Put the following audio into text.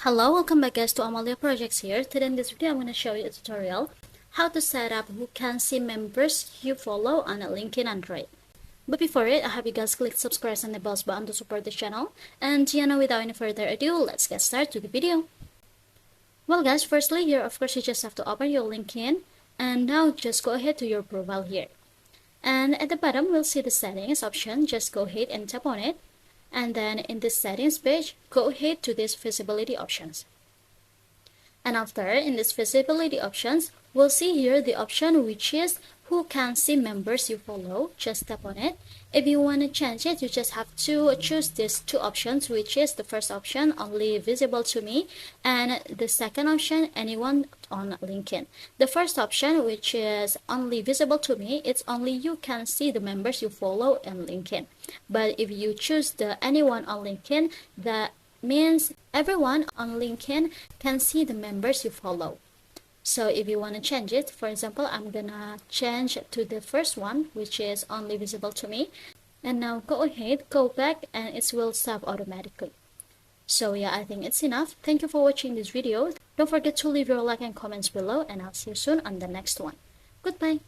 Hello, welcome back guys to Amalia Projects here. Today in this video I'm going to show you a tutorial how to set up Who Can See members you follow on a LinkedIn Android. But before it, I have you guys click subscribe and the bell button to support the channel. And without any further ado, let's get started to the video. Well guys, firstly here of course you just have to open your LinkedIn, and now just go ahead to your profile here. And at the bottom we'll see the settings option. Just go ahead and tap on it. And then in this settings page, go ahead to this visibility options. And after in this visibility options, we'll see here the option which is Who Can See members you follow. Just tap on it. If you want to change it, you just have to choose these two options, which is the first option, only visible to me, and the second option, anyone on LinkedIn. The first option, which is only visible to me, it's only you can see the members you follow in LinkedIn. But if you choose the anyone on LinkedIn, that means everyone on LinkedIn can see the members you follow. So if you want to change it, for example, I'm gonna change to the first one, which is only visible to me. And now go ahead, go back, and it will stop automatically. So yeah, I think it's enough. Thank you for watching this video. Don't forget to leave your like and comments below, and I'll see you soon on the next one. Goodbye.